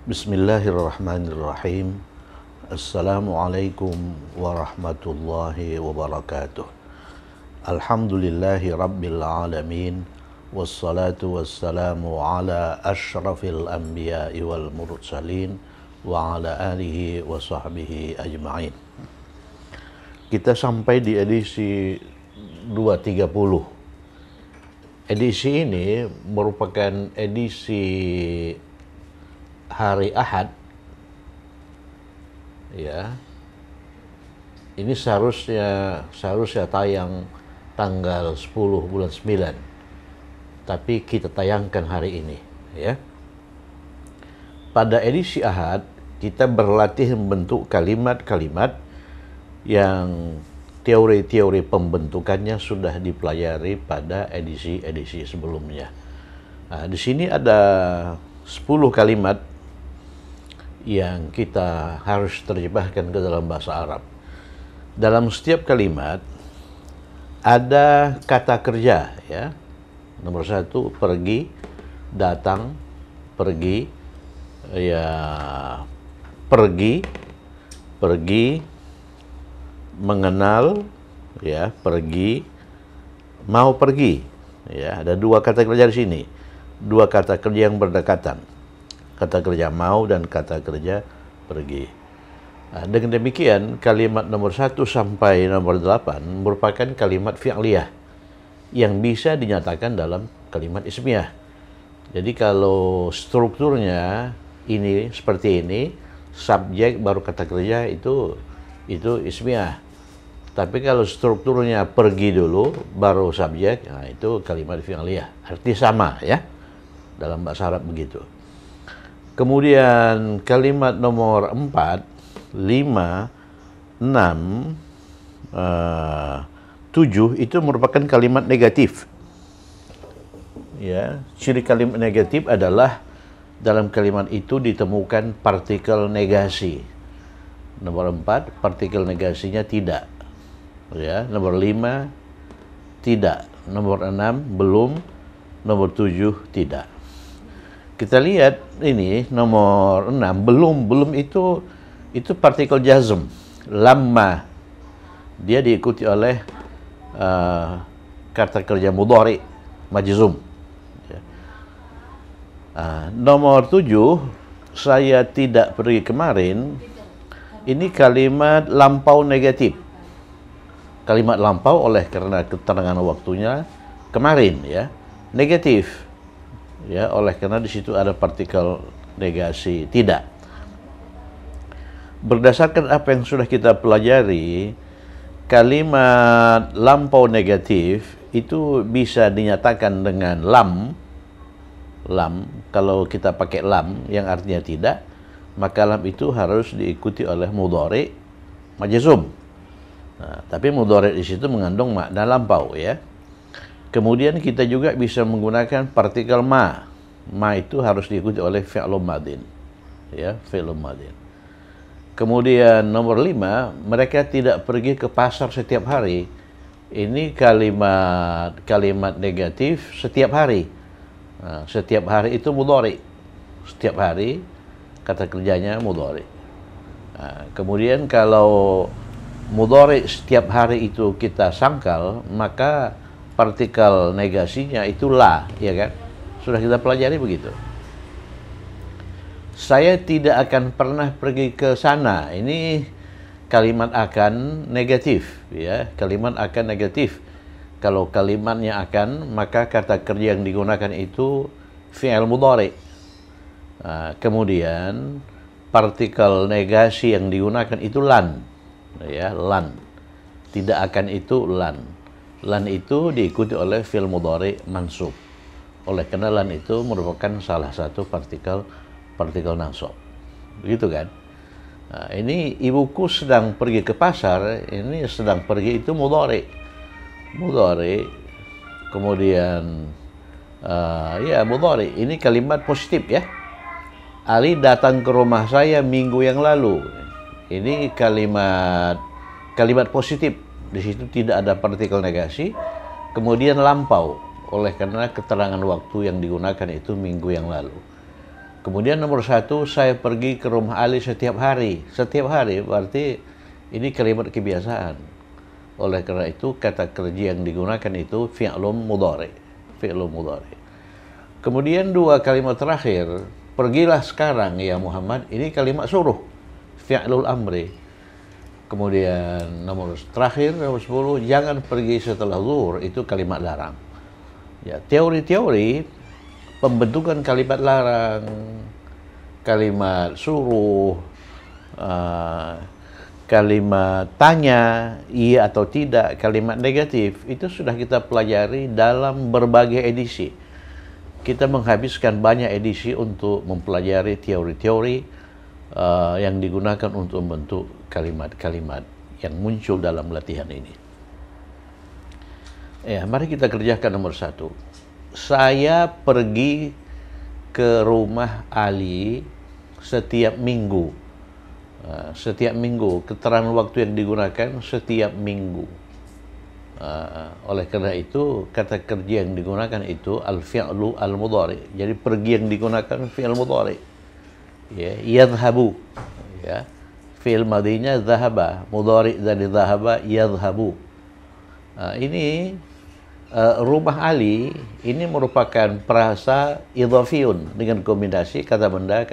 Bismillahirrahmanirrahim. Assalamualaikum warahmatullahi wabarakatuh. Alhamdulillahi rabbil alamin. Wassalatu wassalamu ala ashrafil anbiya'i wal mursalin wa ala alihi wa sahbihi ajma'in. Kita sampai di edisi 230. Edisi ini merupakan edisi hari Ahad, ya. Ini seharusnya tayang tanggal 10 bulan 9, tapi kita tayangkan hari ini, ya. Pada edisi Ahad kita berlatih membentuk kalimat-kalimat yang teori-teori pembentukannya sudah dipelajari pada edisi-edisi sebelumnya. Nah, di sini ada 10 kalimat yang kita harus terjemahkan ke dalam bahasa Arab. Dalam setiap kalimat ada kata kerja, ya. Nomor 1, pergi, datang, pergi, ya, pergi, mengenal, ya, pergi, mau pergi, ya. Ada 2 kata kerja di sini, 2 kata kerja yang berdekatan, kata kerja mau dan kata kerja pergi. Nah, dengan demikian kalimat nomor 1 sampai nomor 8 merupakan kalimat fi'liyah yang bisa dinyatakan dalam kalimat ismiyah. Jadi kalau strukturnya ini seperti ini, subjek baru kata kerja itu ismiyah. Tapi kalau strukturnya pergi dulu baru subjek, nah itu kalimat fi'liyah. Arti sama, ya. Dalam bahasa Arab begitu. Kemudian kalimat nomor 4, 5, 6, 7 itu merupakan kalimat negatif. Ya, ciri kalimat negatif adalah dalam kalimat itu ditemukan partikel negasi. Nomor 4, partikel negasinya tidak. Ya, nomor 5 tidak, nomor 6 belum, nomor 7 tidak. Kita lihat ini nomor 6, belum itu partikel jazm, lamma. Dia diikuti oleh kata kerja mudhari majzum. Ya. Nomor 7, saya tidak pergi kemarin. Ini kalimat lampau negatif. Kalimat lampau oleh karena keterangan waktunya kemarin, ya. Negatif, ya, oleh karena di situ ada partikel negasi tidak. Berdasarkan apa yang sudah kita pelajari, kalimat lampau negatif itu bisa dinyatakan dengan lam. Kalau kita pakai lam yang artinya tidak, maka lam itu harus diikuti oleh mudhari majzum. Nah, tapi mudhari di situ mengandung makna lampau, ya. Kemudian kita juga bisa menggunakan partikel ma. Ma itu harus diikuti oleh fi'lun madin, ya, fi'lun madin. Kemudian nomor 5, mereka tidak pergi ke pasar setiap hari. Ini kalimat negatif setiap hari. Nah, setiap hari itu mudhari. Setiap hari kata kerjanya mudhari. Nah, kemudian kalau mudhari setiap hari itu kita sangkal, maka partikel negasinya itu la, ya kan? Sudah kita pelajari begitu. Saya tidak akan pernah pergi ke sana. Ini kalimat akan negatif, ya. Kalimat akan negatif. Kalau kalimatnya akan, maka kata kerja yang digunakan itu fi'il mudhari. Nah, kemudian partikel negasi yang digunakan itu lan. Ya, lan. Tidak akan itu lan. Lan itu diikuti oleh fi'il mudhari mansub. Oleh karena lan itu merupakan salah satu partikel nasab. Begitu kan? Nah, ini ibuku sedang pergi ke pasar, ini sedang pergi itu mudhari. Kemudian ya mudhari. Ini kalimat positif, ya. Ali datang ke rumah saya minggu yang lalu. Ini kalimat positif. Di situ tidak ada partikel negasi. Kemudian lampau, oleh karena keterangan waktu yang digunakan itu minggu yang lalu. Kemudian nomor 1, saya pergi ke rumah Ali setiap hari. Setiap hari berarti ini kalimat kebiasaan. Oleh karena itu kata kerja yang digunakan itu fi'lun mudhari. Fi'lun mudhari. Kemudian 2 kalimat terakhir, pergilah sekarang ya Muhammad, ini kalimat suruh. Fi'lul amri. Kemudian nomor terakhir, nomor 10, jangan pergi setelah zuhur, itu kalimat larang. Ya, teori-teori pembentukan kalimat larang, kalimat suruh, kalimat tanya, iya atau tidak, kalimat negatif, itu sudah kita pelajari dalam berbagai edisi. Kita menghabiskan banyak edisi untuk mempelajari teori-teori yang digunakan untuk membentuk kalimat-kalimat yang muncul dalam latihan ini. Ya, mari kita kerjakan nomor 1. Saya pergi ke rumah Ali setiap minggu. Setiap minggu, keterangan waktu yang digunakan setiap minggu. Oleh karena itu, kata kerja yang digunakan itu al-fi'lu al-mudhari. Jadi pergi yang digunakan fi'l mudhari. Ya, yadhhabu. Ya. Fi'il madinya dhahaba, mudhari dari dhahaba yadhhabu. Ini rumah Ali ini merupakan prasa idhafiyun dengan kombinasi kata benda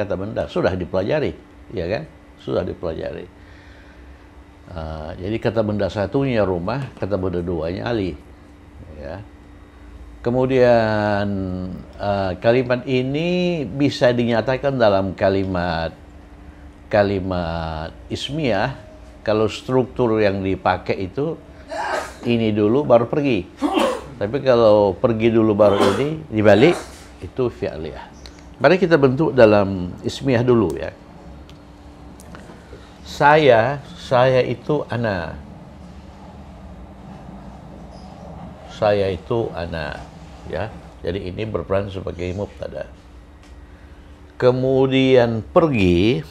sudah dipelajari, ya kan? Sudah dipelajari. Jadi kata benda satunya rumah, kata benda duanya Ali, ya. Kemudian kalimat ini bisa dinyatakan dalam kalimat ismiyah kalau struktur yang dipakai itu ini dulu baru pergi. Tapi kalau pergi dulu baru ini dibalik, itu fi'liyah. Mari kita bentuk dalam ismiyah dulu ya. Saya itu ana. Saya itu ana, ya. Jadi ini berperan sebagai mubtada. Kemudian pergi,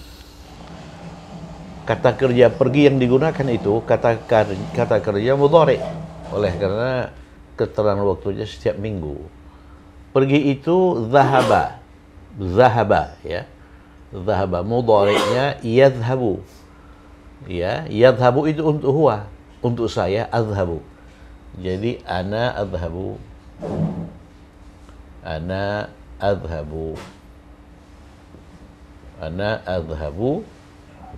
kata kerja pergi yang digunakan itu kata kerja mudhari. Oleh karena keterangan waktunya setiap minggu. Pergi itu zahaba. Zahaba, ya. Zahaba mudhari'nya yadhhabu. Ya, yadhhabu itu untuk huwa, untuk saya azhabu. Jadi ana azhabu. Ana azhabu. Ana azhabu.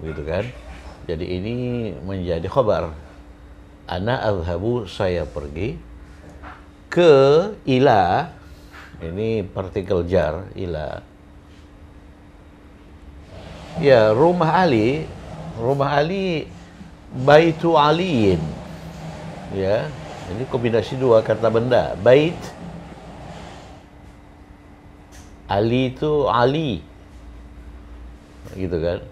Begitu kan? Jadi ini menjadi khabar. Ana azhabu, saya pergi ke ila, ini partikel jar, ila. Ya, rumah Ali baitu aliin. Ya, ini kombinasi 2 kata benda. Bait, Ali itu Ali. Gitu kan?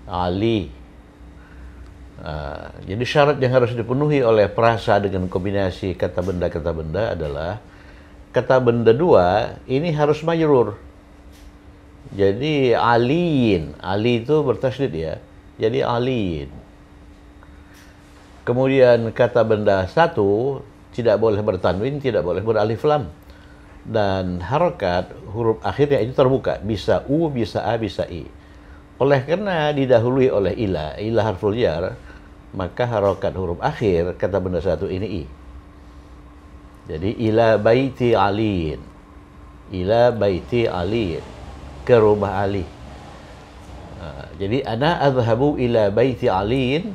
Ali. Jadi syarat yang harus dipenuhi oleh prasa dengan kombinasi kata benda adalah kata benda 2 ini harus majrur. Jadi aliin, Ali itu bertasydid ya. Jadi aliin. Kemudian kata benda 1 tidak boleh bertanwin, tidak boleh beralif lam. Dan harokat huruf akhirnya itu terbuka, bisa u, bisa a, bisa i. Oleh karena didahului oleh ila harful jar, maka harokat huruf akhir kata benda 1 ini i. Jadi ila baiti aliin. Ila baiti aliin. Ke rumah Ali. Jadi ana azhabu ila baiti aliin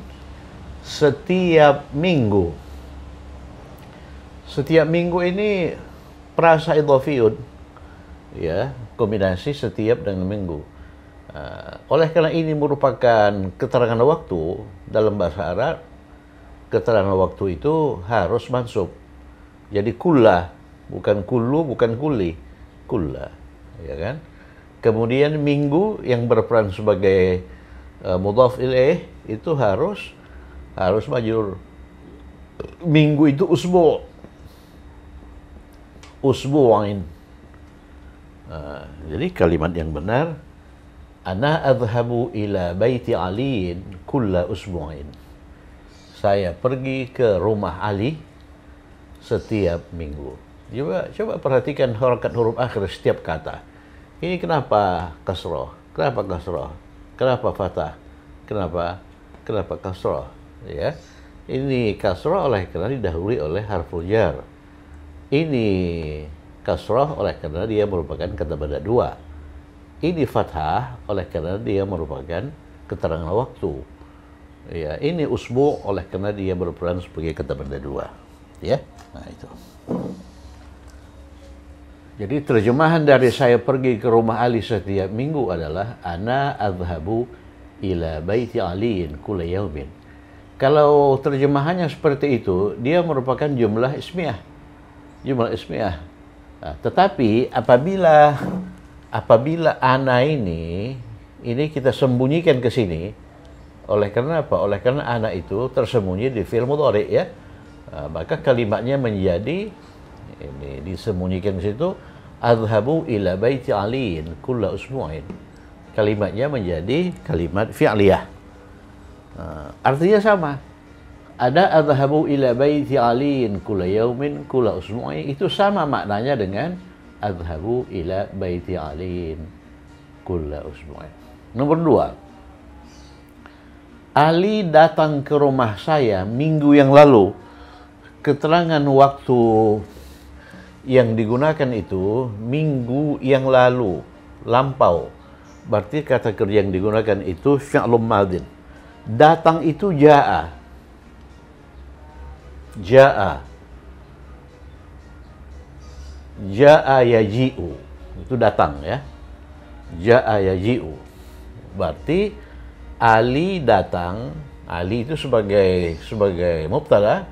setiap minggu. Setiap minggu ini prasa idhafiyun. Ya, kombinasi setiap dengan minggu. Oleh karena ini merupakan keterangan waktu dalam bahasa Arab, keterangan waktu itu harus mansub. Jadi kulla, bukan kullu, bukan kulli, kulla, ya kan? Kemudian minggu yang berperan sebagai mudhaf ilaih itu harus majrur. Minggu itu usbu', usbu'ain. Jadi kalimat yang benar, ana adhabu ila baiti aliin kulla usbu'in. Saya pergi ke rumah Ali setiap minggu. Coba perhatikan harakat huruf akhir setiap kata. Ini kenapa kasroh? Kenapa kasroh? Kenapa fathah? Kenapa kasroh? Ya, ini kasroh oleh karena didahului oleh harful jar. Ini kasroh oleh karena dia merupakan kata benda dua. Ini fathah oleh karena dia merupakan keterangan waktu. Ya, ini usbu oleh karena dia berperan sebagai kata benda dua. Ya, nah itu. Jadi terjemahan dari saya pergi ke rumah Ali setiap minggu adalah ana adhabu ila baiti aliin kulla yaumin. Kalau terjemahannya seperti itu, dia merupakan jumlah ismiyah. Jumlah ismiyah. Nah, tetapi apabila ana ini kita sembunyikan ke sini, oleh karena apa? Oleh karena ana itu tersembunyi di fi'il mudhari ya. Nah, maka kalimatnya menjadi ini disembunyikan di situ, adhabu ila baiti aliin kulla usbu'in. Kalimatnya menjadi kalimat fi'liyah. Artinya sama. Ada adhabu ila baiti aliin kulla yaumin kulla usbu'in, itu sama maknanya dengan adhabu ila baiti aliin kulla usbu'in. Nomor 2. Ali datang ke rumah saya minggu yang lalu. Keterangan waktu yang digunakan itu minggu yang lalu, lampau. Berarti kata kerja yang digunakan itu fi'lun madin. Datang itu ja'a. Ja'a. Ja'a yaji'u. Itu datang ya. Ja'a yaji'u. Berarti Ali datang. Ali itu sebagai mubtada.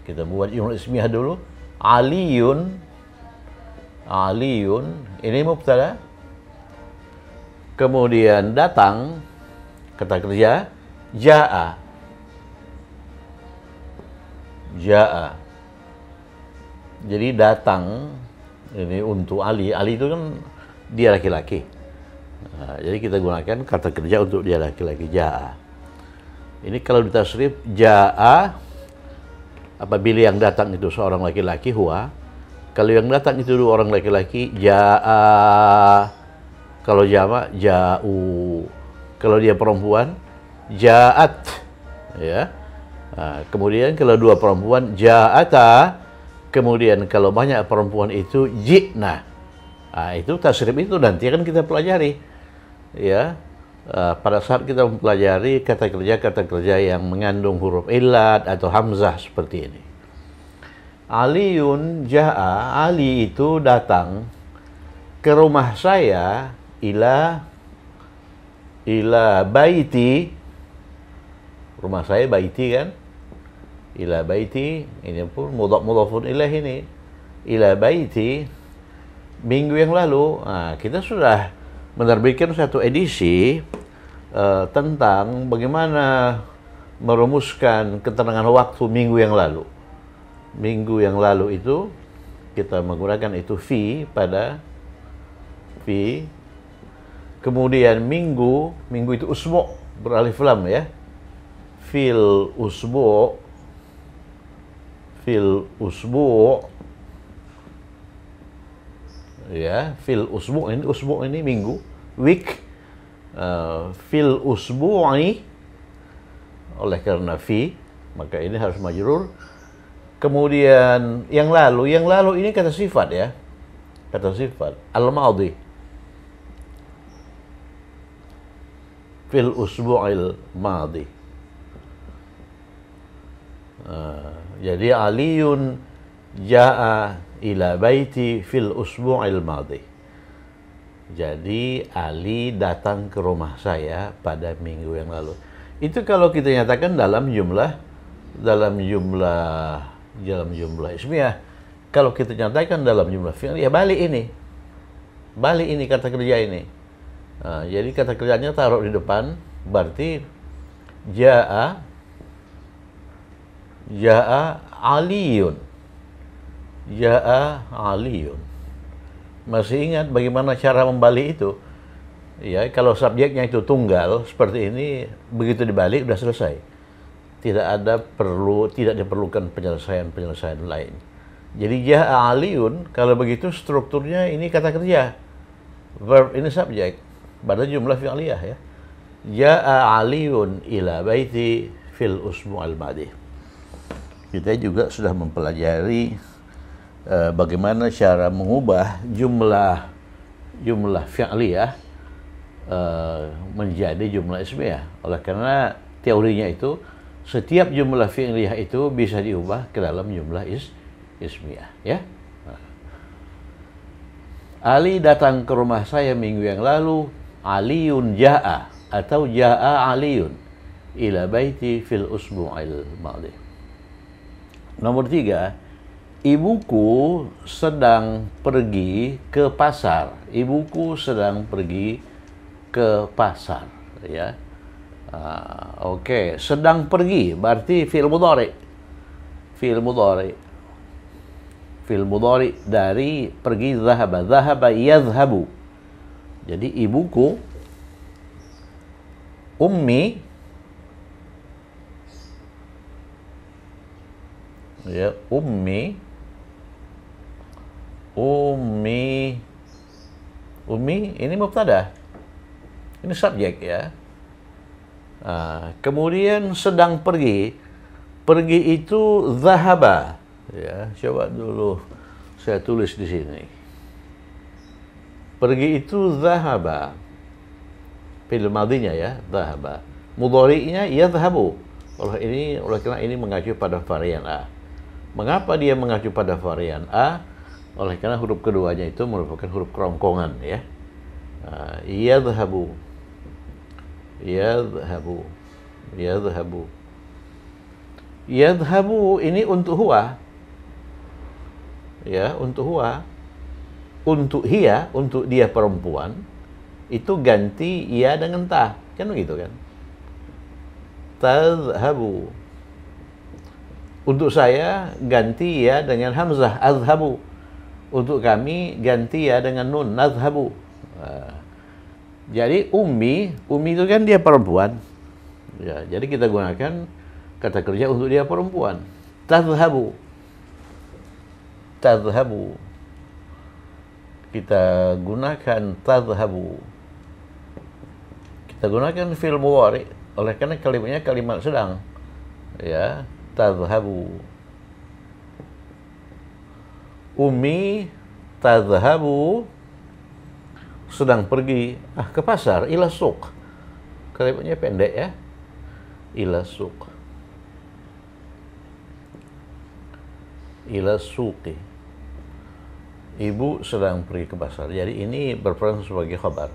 Kita buat jumlah ismiyah dulu. Aliyun ini mubtada. Kemudian datang kata kerja jaa. Jadi datang ini untuk Ali. Ali itu kan dia laki-laki. Nah, jadi kita gunakan kata kerja untuk dia laki-laki, jaa. Ini kalau ditasrif jaa, apabila yang datang itu seorang laki-laki, huwa. Kalau yang datang itu dua orang laki-laki, jaa. Kalau jamak, ja'u. Kalau dia perempuan, ja'at. Ya. Nah, kemudian kalau dua perempuan, ja'ata. Kemudian kalau banyak perempuan itu, ji'na. Nah, itu tasrif itu nanti kan kita pelajari. Ya. Pada saat kita mempelajari kata kerja yang mengandung huruf illat atau hamzah seperti ini. Aliyun ja'a, Ali itu datang ke rumah saya ila baiti. Rumah saya baiti kan? Ila baiti, ini pun mudhafun ilaih ini. Ila baiti minggu yang lalu. Nah, kita sudah menerbitkan satu edisi tentang bagaimana merumuskan keterangan waktu minggu yang lalu. Minggu yang lalu itu kita menggunakan itu fi pada fi. Kemudian minggu itu usbu' beralif lam ya. Fil usbu' ya, fil usbu' ini minggu, week. Fil usbu'i oleh karena fi, maka ini harus majrur. Kemudian yang lalu ini kata sifat ya. Kata sifat al-madhi. Fil usbu'il madhi. Jadi Aliyun ja'a ila baiti fil usbu'il madhi. Jadi Ali datang ke rumah saya pada minggu yang lalu. Itu kalau kita nyatakan dalam jumlah ismiyah. Kalau kita nyatakan dalam jumlah fi'il, ya balik ini kata kerja ini. Nah, jadi kata kerjanya taruh di depan, berarti ja'a aliyun. Ja'a aliyun. Masih ingat bagaimana cara membalik itu? Ya, kalau subjeknya itu tunggal seperti ini, begitu dibalik sudah selesai. Tidak diperlukan penyelesaian lain. Jadi ja'a aliyun, kalau begitu strukturnya ini kata kerja. Verb ini subjek. Pada jumlah fi'liyah ya. Ja'a aliyun ila baiti fil usbu' al-madi. Kita juga sudah mempelajari bagaimana cara mengubah jumlah fi'liyah menjadi jumlah ismiyah. Oleh karena teorinya itu setiap jumlah fi'liyah itu bisa diubah ke dalam jumlah ismiyah, ya. Ali datang ke rumah saya minggu yang lalu. Aliyun ja'a atau ja'a aliyun ila baiti fil usbu'il madi. Nomor 3, ibuku sedang pergi ke pasar. Ibuku sedang pergi ke pasar, ya. Oke, sedang pergi berarti fi'il mudhari. Fi'il mudhari. Fi'il mudhari dari pergi, zahaba. Zahaba yadhhabu. Jadi ibuku, ummi, ya, ummi ini mubtada. Ini subjek, ya. Kemudian sedang pergi. Pergi itu zahaba. Ya, coba dulu saya tulis di sini. Pergi itu zahaba. Fi'il madinya ya, zahaba. Mudhari'nya yadhhabu. Oleh karena ini mengacu pada varian A. Mengapa dia mengacu pada varian A? Oleh karena huruf keduanya itu merupakan huruf kerongkongan, ya. Yadhhabu. Yadhhabu. Yadhhabu. Yadhhabu ini untuk huwa. Ya, untuk huwa. Untuk hiya, untuk dia perempuan, itu ganti ya dengan ta. Kan begitu kan? Tadhhabu. Untuk saya ganti ya dengan hamzah, adhhabu. Untuk kami ganti ya dengan nun, nadhhabu. Jadi ummi itu kan dia perempuan. Ya, jadi kita gunakan kata kerja untuk dia perempuan. Tadhhabu. Tadhhabu. Kita gunakan tadhhabu. Kita gunakan fi'il mudhari oleh karena kalimatnya kalimat sedang. Ya, tadhhabu. Ummi tadhhabu, sedang pergi ke pasar, ila suq. Kalimatnya pendek ya. Ila suq. Ila suqi. Ibu sedang pergi ke pasar. Jadi ini berperan sebagai khabar.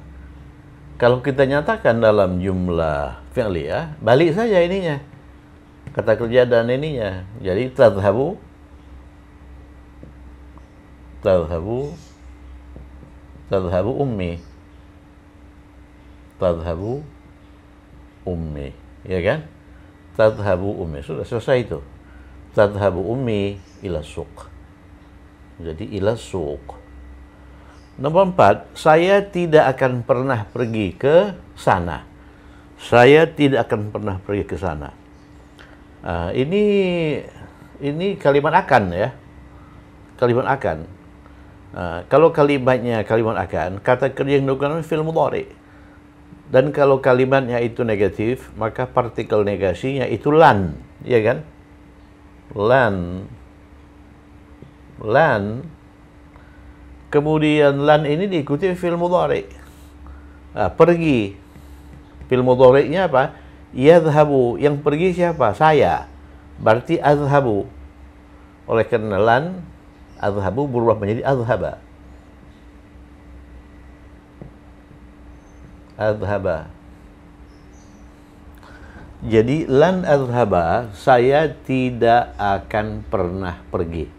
Kalau kita nyatakan dalam jumlah fi'liyah, balik saja ininya. Kata kerja dan ininya. Jadi tadhhabu. Tadhhabu. Tadhhabu ummi. Tadhhabu ummi. Ya kan? Tadhhabu ummi. Sudah selesai itu. Tadhhabu ummi ila suq. Jadi ila suq. Nomor 4, saya tidak akan pernah pergi ke sana. Saya tidak akan pernah pergi ke sana. Ini kalimat akan ya. Kalimat akan. Kalau kalimatnya kalimat akan, kata kerja yang digunakan fi'il mudhari. Dan kalau kalimatnya itu negatif, maka partikel negasinya itu lan, ya kan? Lan. Lan. Kemudian lan ini diikuti fi'il mudhari. Pergi. Fi'il mudhari'nya apa? Yadhhabu. Yang pergi siapa? Saya. Berarti adhhabu. Oleh karena lan, adhhabu berubah menjadi adhhaba. Adhhaba. Jadi lan adhhaba, saya tidak akan pernah pergi.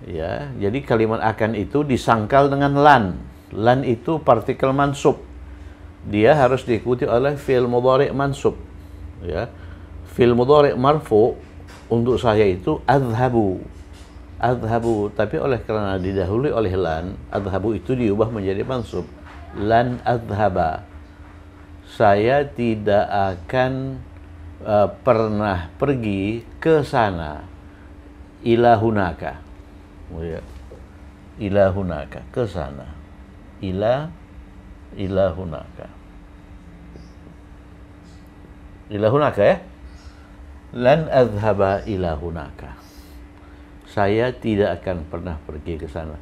Ya, jadi kalimat akan itu disangkal dengan lan. Lan itu partikel mansub. Dia harus diikuti oleh fi'il mudhari' mansub. Ya. Fi'il mudhari' marfu untuk saya itu adhhabu. Adhhabu, tapi oleh karena didahului oleh lan, adhhabu itu diubah menjadi mansub. Lan adhhaba. Saya tidak akan pernah pergi ke sana. ilahunaka. Oh ya. Ilahunaka, ke sana. Ilahunaka. Ilahunaka ya. Lan adhaba ilahunaka. Saya tidak akan pernah pergi ke sana.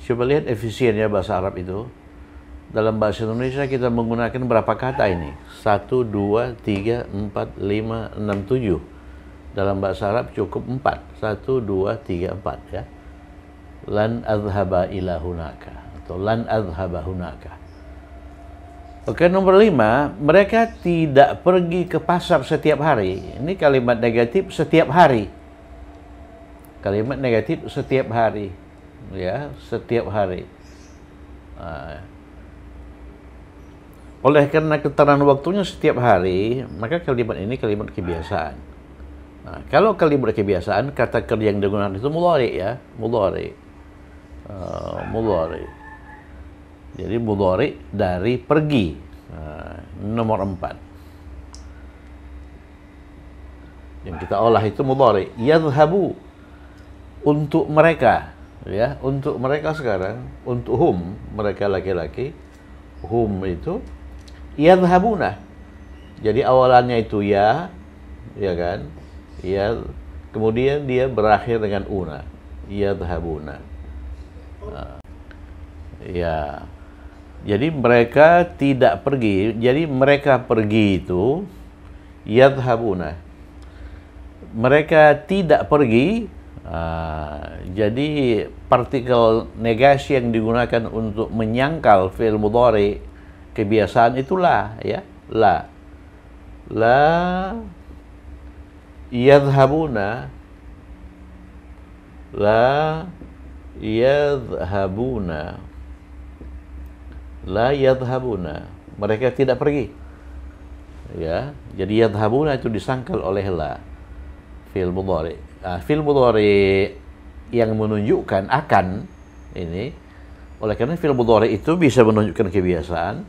Coba lihat efisiennya bahasa Arab itu. Dalam bahasa Indonesia kita menggunakan berapa kata ini? 1, 2, 3, 4, 5, 6, 7. Dalam bahasa Arab cukup 4. 1, 2, 3, 4 ya. Lan adhaba ilahunaka atau lan adhaba hunaka. Oke, nomor 5, mereka tidak pergi ke pasar setiap hari. Ini kalimat negatif setiap hari. Kalimat negatif setiap hari. Ya, setiap hari. Oleh karena getaran waktunya setiap hari, maka kalimat ini kalimat kebiasaan. Nah, kalau kalimat kebiasaan, kata kerja yang digunakan itu mudhari ya, mudhari. Mudhari. Jadi mudhari dari pergi. Nomor 4. Yang kita olah itu mudhari. Yadhhabu, untuk mereka, ya, untuk mereka sekarang, untuk hum, mereka laki-laki, hum itu yadhhabuna. Jadi awalannya itu ya kan? Ya, kemudian dia berakhir dengan una. Yadhhabuna. Ya. Jadi mereka tidak pergi. Jadi mereka pergi itu yadhhabuna. Mereka tidak pergi. Jadi partikel negasi yang digunakan untuk menyangkal fi'il mudhari kebiasaan itulah ya, la yadhhabuna, la yadhhabuna, la yadhhabuna, mereka tidak pergi ya. Jadi yadhhabuna itu disangkal oleh la, fi'il mudhari. Fi'il mudhari yang menunjukkan akan ini, oleh karena fi'il mudhari itu bisa menunjukkan kebiasaan,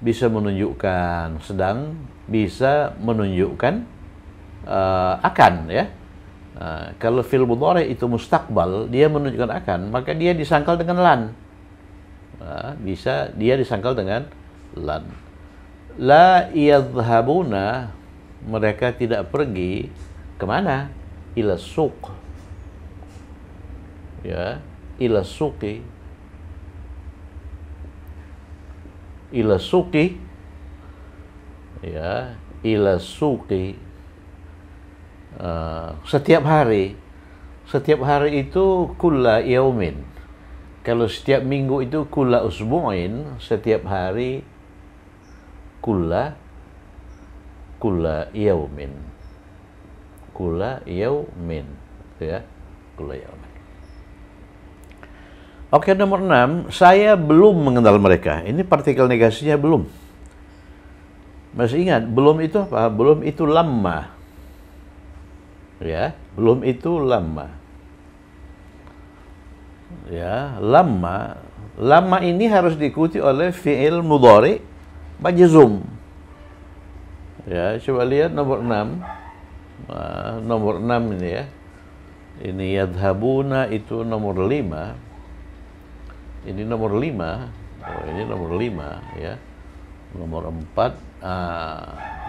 bisa menunjukkan sedang, bisa menunjukkan akan ya. Kalau fi'il mudhari itu mustaqbal, dia menunjukkan akan, maka dia disangkal dengan lan. Bisa dia disangkal dengan lan. La yadhhabuna, mereka tidak pergi kemana? Ila suq, ya, ila suqi, ila suqi, ya, ila suqi. Setiap hari itu kulla yaumin. Kalau setiap minggu itu kulla usbu'in, setiap hari kulla yaumin. Kulla yaumin, ya, kulla yaumin. Oke, nomor 6, saya belum mengenal mereka. Ini partikel negasinya belum. Masih ingat, belum itu apa? Belum itu lamma. Ya, belum itu lamma. Ya, lamma. Lamma ini harus diikuti oleh fi'il mudhari majzum. Ya, coba lihat nomor 6. Nomor 6 ini ya. Ini yadhhabuna itu nomor 5. Ini nomor 5. Oh, ini nomor 5 ya. Nomor 4,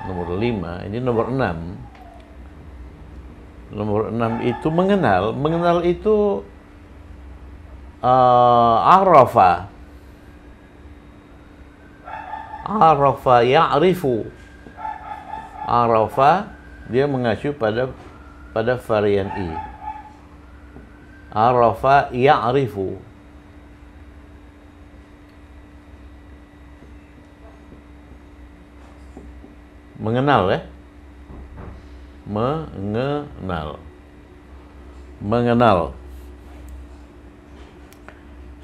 nomor 5, ini nomor 6. Nomor 6 itu mengenal. Mengenal itu arafa. Arafa ya'rifu. Arafa dia mengacu pada varian i. Arafa ya'rifu. Mengenal ya. Mengenal.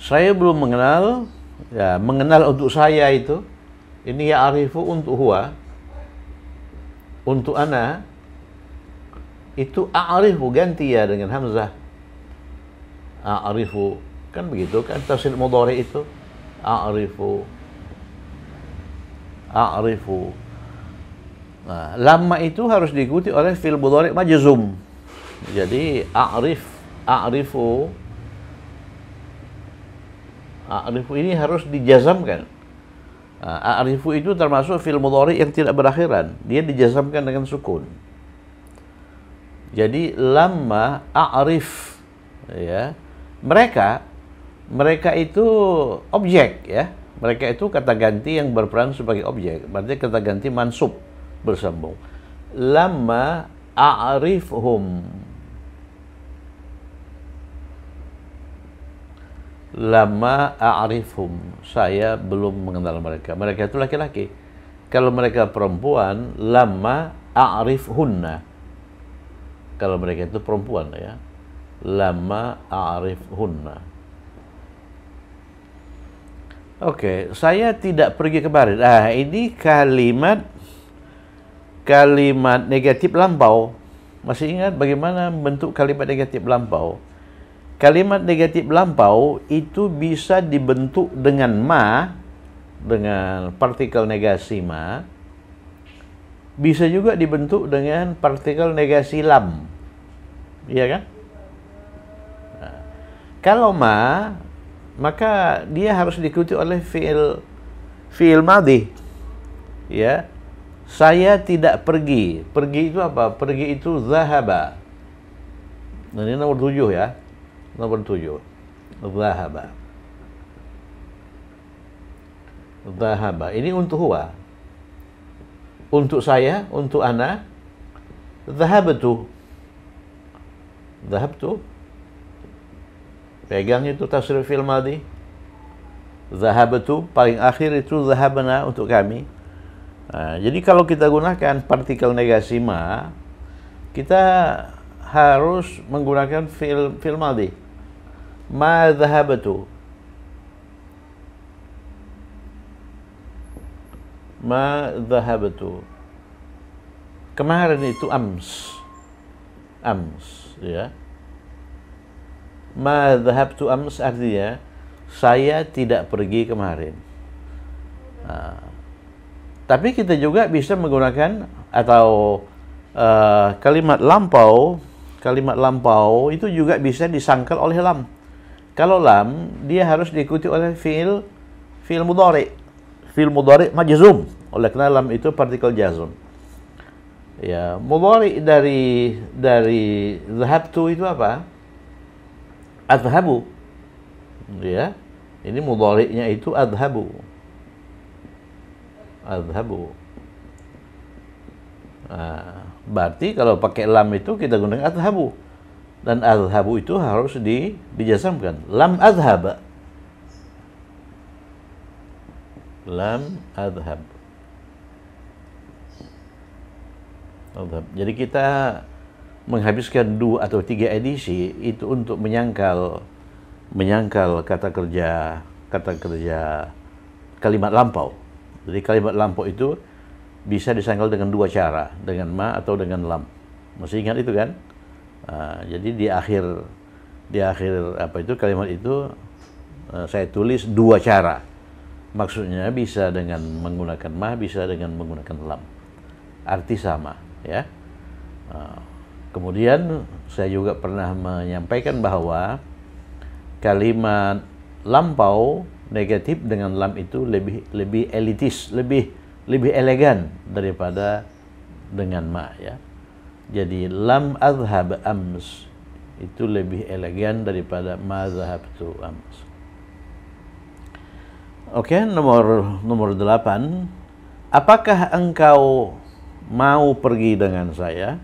Saya belum mengenal. Ya, mengenal untuk saya itu. Ini ya'rifu untuk huwa. Untuk ana itu a'rifu, ganti ya dengan hamzah. A'rifu, kan begitu kan tasil mudhari itu. A'rifu. Nah, lamma itu harus diikuti oleh fi'il mudhari majzum. Jadi a'rif a'rifu ini harus dijazamkan. A'rifu itu termasuk fi'il mudhari yang tidak berakhiran, dia dijazamkan dengan sukun. Jadi lamma a'rif, ya, mereka itu objek, ya, mereka itu kata ganti yang berperan sebagai objek, berarti kata ganti mansub bersambung. Lamma a'rifhum, lama a'rifhum, saya belum mengenal mereka. Mereka itu laki-laki. Kalau mereka perempuan, lama a'rifhunna. Kalau mereka itu perempuan, ya, lama a'rifhunna. Oke, saya tidak pergi kemarin. Ini kalimat negatif lampau. Masih ingat bagaimana bentuk kalimat negatif lampau? Kalimat negatif lampau itu bisa dibentuk dengan ma, dengan partikel negasi ma. Bisa juga dibentuk dengan partikel negasi lam. Iya kan? Nah, kalau ma, maka dia harus diikuti oleh fi'il madhi. Ya. Saya tidak pergi. Pergi itu apa? Pergi itu zahaba. Nah, ini nomor 7, ya. Nomor 7. Zahaba. Zahaba. Ini untuk huwa. Untuk saya, untuk ana. Zahabtu. Zahabtu. Pegang itu tasrif fi'il madhi. Zahabtu, paling akhir itu zahabna untuk kami. Nah, jadi kalau kita gunakan partikel negasi ma, kita harus menggunakan fi'il madhi. Ma dhahabtu. Ma dhahabtu. Kemarin itu ams. Ams, ya. Ma dhahabtu ams artinya saya tidak pergi kemarin. Nah, tapi kita juga bisa menggunakan atau kalimat lampau. Kalimat lampau itu juga bisa disangkal oleh lam. Kalau lam, dia harus diikuti oleh fi'il mudhari. Fi'il mudhari majzum. Oleh karena lam itu partikel jazm. Ya, mudhari dari zahabtu itu apa? Adhabu. Ya. Ini mudhari'nya itu adhabu. Adhabu. Nah, berarti kalau pakai lam itu kita gunakan adhabu. Dan adhabu itu harus dijazamkan. Lam adhab. Lam adhab. Jadi kita menghabiskan 2 atau 3 edisi itu untuk menyangkal kata kerja kalimat lampau. Jadi kalimat lampau itu bisa disangkal dengan 2 cara, dengan ma atau dengan lam. Masih ingat itu kan? Jadi di akhir apa itu kalimat itu saya tulis 2 cara. Maksudnya bisa dengan menggunakan ma, bisa dengan menggunakan lam. Arti sama, ya. Kemudian saya juga pernah menyampaikan bahwa kalimat lampau negatif dengan lam itu lebih elitis, lebih elegan daripada dengan ma, ya. Jadi lam adhab ams itu lebih elegan daripada ma dhahabtu ams. Oke, nomor 8. Apakah engkau mau pergi dengan saya?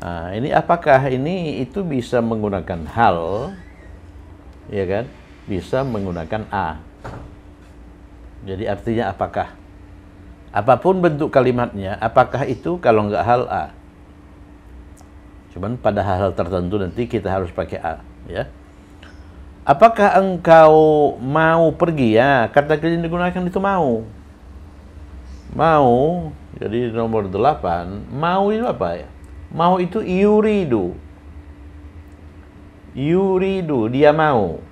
Nah, ini apakah ini itu bisa menggunakan hal, ya kan? Bisa menggunakan a. Jadi artinya apakah? Apapun bentuk kalimatnya, apakah itu kalau enggak hal a. Cuman pada hal-hal tertentu nanti kita harus pakai a, ya. Apakah engkau mau pergi? Ya, kata kerja yang digunakan itu mau. Mau, jadi nomor 8, mau itu apa ya? Mau itu yuridu. Yuridu, dia mau.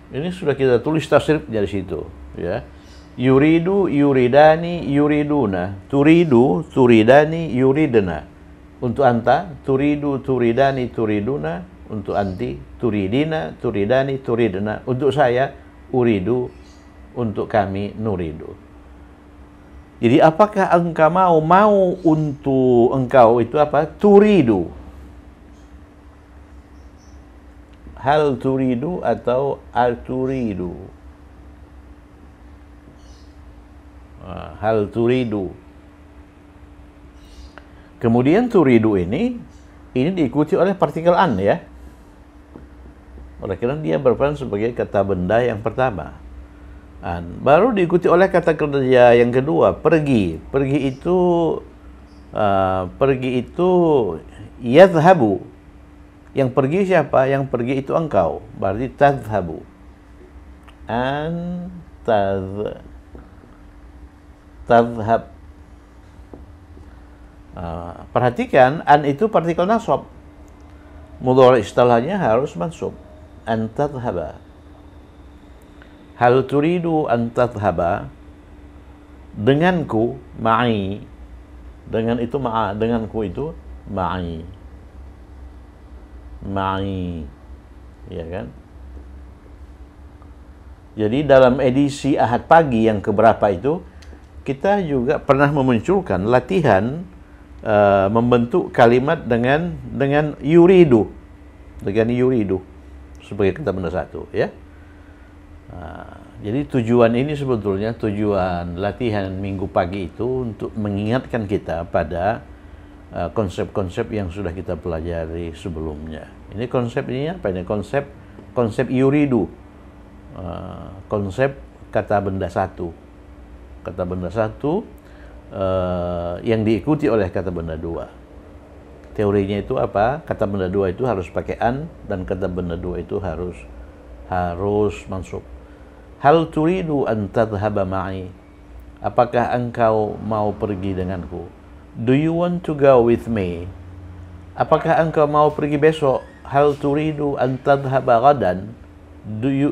Ini sudah kita tulis tasrif dari situ, ya. Yuridu, yuridani, yuriduna. Turidu, turidani, yuridna. Untuk anta, turidu, turidani, turiduna. untuk anti, turidina, turidani, turidna, untuk saya, uridu, untuk kami, nuridu. Jadi apakah engkau mau untuk engkau itu apa? Turidu. Hal turidu atau al turidu. Hal turidu. Kemudian turidu ini diikuti oleh partikel an ya. Oleh karena dia berperan sebagai kata benda yang pertama. Baru diikuti oleh kata kerja yang kedua, pergi. Pergi itu yadhhabu. Yang pergi siapa? Yang pergi itu engkau. Berarti tadhhabu. Tadhhab. Perhatikan, an itu partikel nasab. Mudhari istilahnya harus mansub. An tadhhaba. Hal turidu an tadhhaba, denganku, ma'i. Dengan itu ma'a, denganku itu ma'i. Ma'i. Ya kan? Jadi dalam edisi Ahad pagi yang keberapa itu, kita juga pernah memunculkan latihan membentuk kalimat dengan yuridu. Dengan yuridu sebagai kata benda satu, ya. Jadi tujuan ini sebetulnya tujuan latihan minggu pagi itu untuk mengingatkan kita pada konsep-konsep yang sudah kita pelajari sebelumnya. Ini konsep ini apa ini? Konsep yuridu, konsep kata benda satu. Kata benda satu yang diikuti oleh kata benda dua. Teorinya itu apa? Kata benda dua itu harus pakai an, dan kata benda dua itu harus mansub. Hal turidu an tadhhaba ma'i? Apakah engkau mau pergi denganku? Do you want to go with me? Apakah engkau mau pergi besok? Hal turidu an tadhhaba ghadan? Do you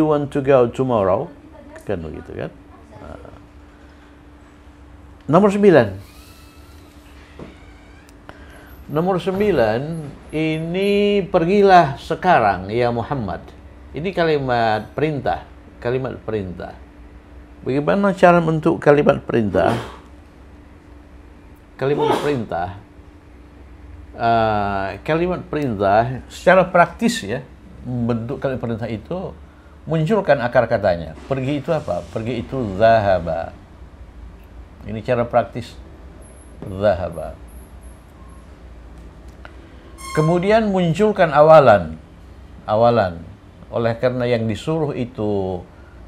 want to go tomorrow? Kan begitu kan? Nomor 9. Nomor 9 ini, pergilah sekarang ya Muhammad. Ini kalimat perintah, kalimat perintah. Bagaimana cara bentuk kalimat perintah? Kalimat perintah secara praktis ya, bentuk kalimat perintah itu munculkan akar katanya. Pergi itu apa? Pergi itu zahaba. Ini cara praktis, zahaba. Kemudian munculkan awalan. Oleh karena yang disuruh itu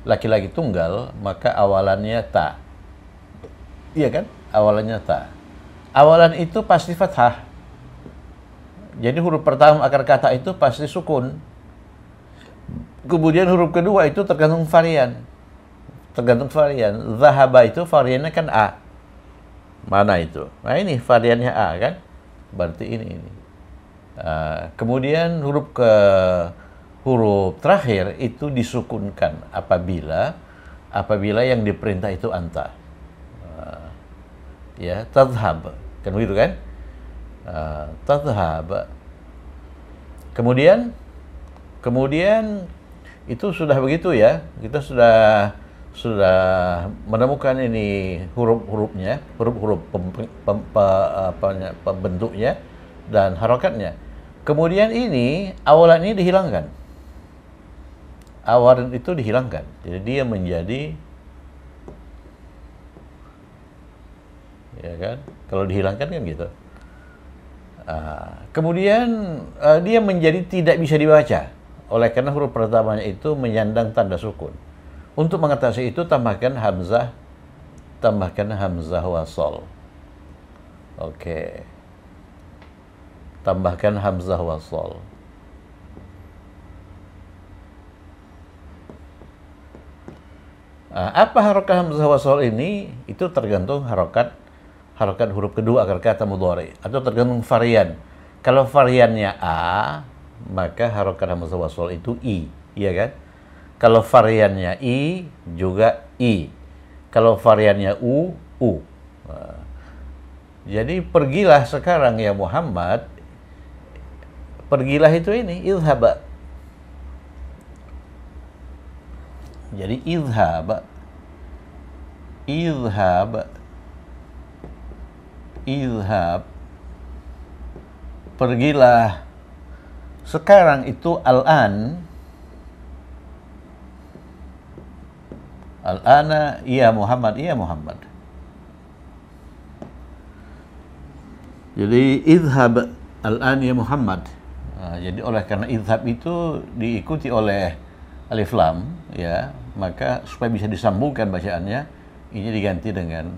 laki-laki tunggal, maka awalannya ta. Iya kan? Awalannya ta. Awalan itu pasti fathah. Jadi huruf pertama akar kata itu pasti sukun. Kemudian huruf kedua itu tergantung varian. Zahaba itu variannya kan a. Mana itu? Nah ini variannya a kan? Berarti ini. Kemudian huruf terakhir itu disukunkan apabila yang diperintah itu anta. Ya, tadhhab. Kan begitu kan? Tadhhab. Kemudian itu sudah begitu ya. Kita sudah menemukan ini huruf-hurufnya, huruf pembentuknya dan harokatnya. Kemudian ini awalan ini dihilangkan. Awalan itu dihilangkan. Jadi dia menjadi, ya kan? Kalau dihilangkan kan gitu. Kemudian dia menjadi tidak bisa dibaca. Oleh karena huruf pertamanya itu menyandang tanda sukun. Untuk mengatasi itu tambahkan hamzah wasal. Oke. Tambahkan hamzah wasal. Apa harokat hamzah wasal ini? Itu tergantung harokat huruf kedua akar kata mudhari, atau tergantung varian. Kalau variannya a, maka harokat hamzah wasal itu i, iya kan? Kalau variannya i, juga i. Kalau variannya u. Jadi pergilah sekarang ya Muhammad. pergilah itu ini idhaba. Jadi idhab, pergilah. Sekarang itu al-an, al-ana ya Muhammad, ya Muhammad. Jadi idhab al-an ya Muhammad. Nah, jadi oleh karena idhab itu diikuti oleh alif lam, ya, maka supaya bisa disambungkan bacaannya, ini diganti dengan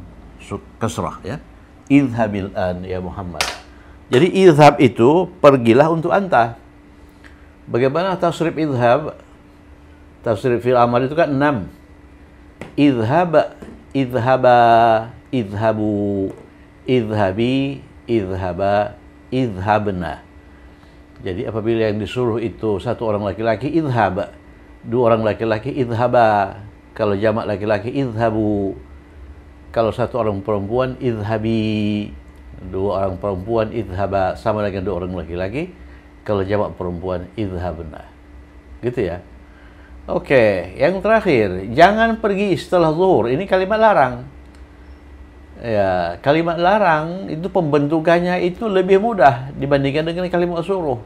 kasrah, ya. Idhabil an ya Muhammad. Jadi idhab itu pergilah untuk anta. Bagaimana tasrif idhab? Tasrif fil amr itu kan 6. Idhab, idhaba, idhabu, idhabi, idhaba, idhabna. Jadi apabila yang disuruh itu satu orang laki-laki idhab, dua orang laki-laki idhaba, kalau jamak laki-laki idhabu, kalau satu orang perempuan idhabi, dua orang perempuan idhaba, sama dengan dua orang laki-laki, kalau jamak perempuan idhabna. Gitu ya. Oke, yang terakhir, jangan pergi setelah zuhur. Ini kalimat larang. Ya, kalimat larang itu pembentukannya itu lebih mudah dibandingkan dengan kalimat suruh.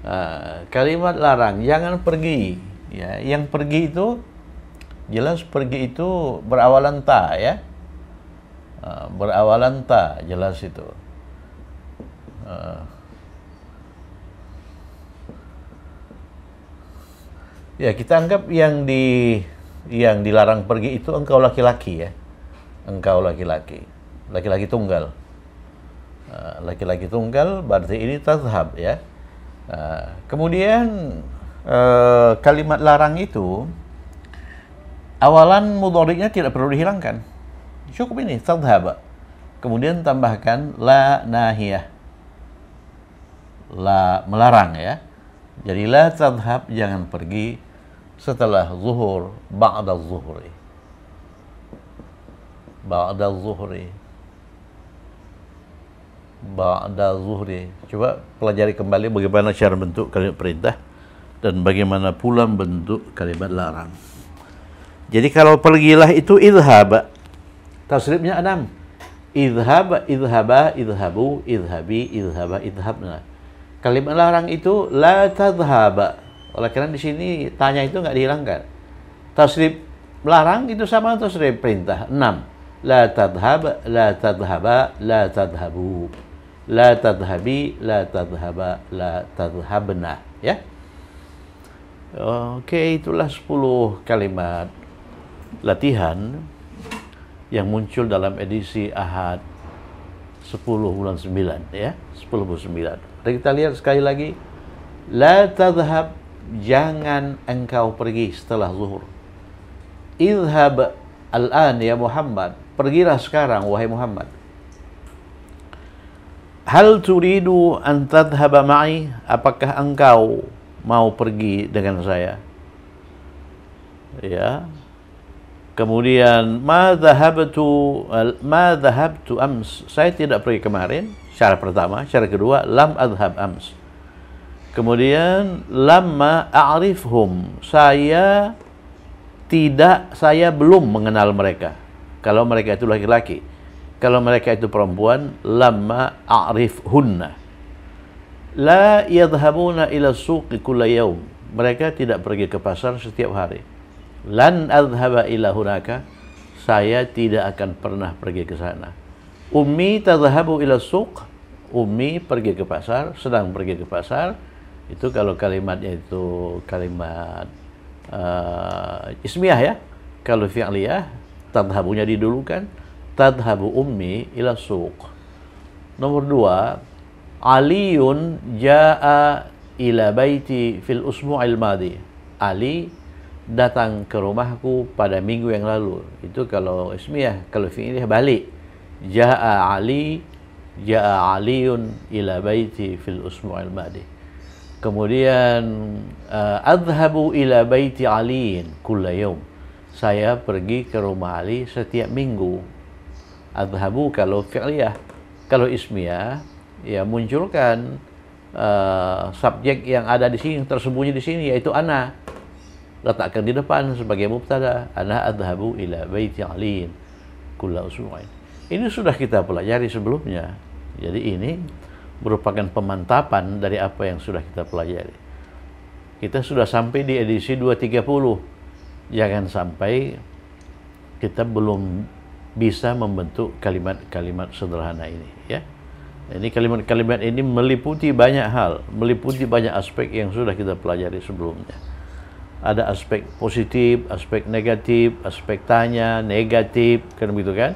Nah, kalimat larang, jangan pergi. Ya, yang pergi itu jelas pergi itu berawalan ta, ya. Berawalan ta, jelas itu. Ya, kita anggap yang dilarang pergi itu engkau laki-laki, ya. Engkau laki-laki. Laki-laki tunggal. Laki-laki tunggal berarti ini tazhab, ya. Kemudian kalimat larang itu awalan mudhari'nya tidak perlu dihilangkan. Cukup ini tazhab. Kemudian tambahkan la nahiyah. La melarang, ya. Jadi la tazhab, jangan pergi setelah zuhur, ba'da zuhri. Ba'da zuhri. Ba'da zuhri. Coba pelajari kembali bagaimana cara bentuk kalimat perintah dan bagaimana pula bentuk kalimat larang. Jadi kalau pergilah itu idhab. Tasrifnya 6. Idhab, idhaba, idhabu, idhabi, idhaba, idhabna. Kalimat larang itu la tadhhab. Oleh karena di sini tanya itu nggak dihilangkan. Tasrif larang itu sama tasrif perintah 6. La tadhhab, la tadhhaba, la tadhhabu, la tadhhabi, la tadhhaba, la tadhhabna, ya. Oke, itulah 10 kalimat latihan yang muncul dalam edisi Ahad 10 bulan 9, ya. 10 bulan 9. Dan kita lihat sekali lagi. La tadhhab, jangan engkau pergi setelah zuhur. Idhab al-an ya Muhammad, pergilah sekarang wahai Muhammad. Hal turidu an tadhhaba ma'i, apakah engkau mau pergi dengan saya? Ya. Kemudian ma dhahabtu ams, saya tidak pergi kemarin. Syarat pertama. Syarat kedua, lam adhhab ams. Kemudian lamma a'rifhum, saya belum mengenal mereka. Kalau mereka itu laki-laki. Kalau mereka itu perempuan, lamma a'rifhunna. La yadhhabuna ila suqi kulla yaum, mereka tidak pergi ke pasar setiap hari. Lan adhhaba ila hunaka, saya tidak akan pernah pergi ke sana. Ummi tadhhabu ila suq, ummi pergi ke pasar, sedang pergi ke pasar. Itu kalau kalimatnya itu kalimat ismiyah, ya. Kalau fi'liyah, tadhabunya didulukan. Tadhabu ummi ila suq. Nomor 2, Aliyun ja'a ila baiti fil usbu'il madi. Ali datang ke rumahku pada minggu yang lalu. Itu kalau ismiyah. Kalau fi'liyah balik. Ja'a Aliyun ila baiti fil usbu'il madi. Kemudian adhabu ila baiti aliin kulla yaum, saya pergi ke rumah Ali setiap minggu. Adhabu kalau fi'liyah. Kalau ismiyah, ya munculkan subjek yang ada di sini, tersembunyi di sini, yaitu ana. Letakkan di depan sebagai mubtada. Ana adhabu ila baiti aliin kulla usbu'ain. Ini sudah kita pelajari sebelumnya. Jadi ini merupakan pemantapan dari apa yang sudah kita pelajari. Kita sudah sampai di edisi 230. Jangan sampai kita belum bisa membentuk kalimat-kalimat sederhana ini, ya. Ini kalimat-kalimat ini meliputi banyak hal, meliputi banyak aspek yang sudah kita pelajari sebelumnya. Ada aspek positif, aspek negatif, aspek tanya, negatif, kan begitu kan?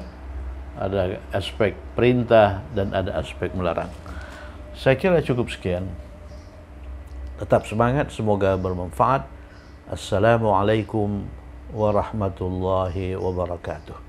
Ada aspek perintah dan ada aspek melarang. Saya kira cukup sekian. Tetap semangat, semoga bermanfaat. Assalamualaikum warahmatullahi wabarakatuh.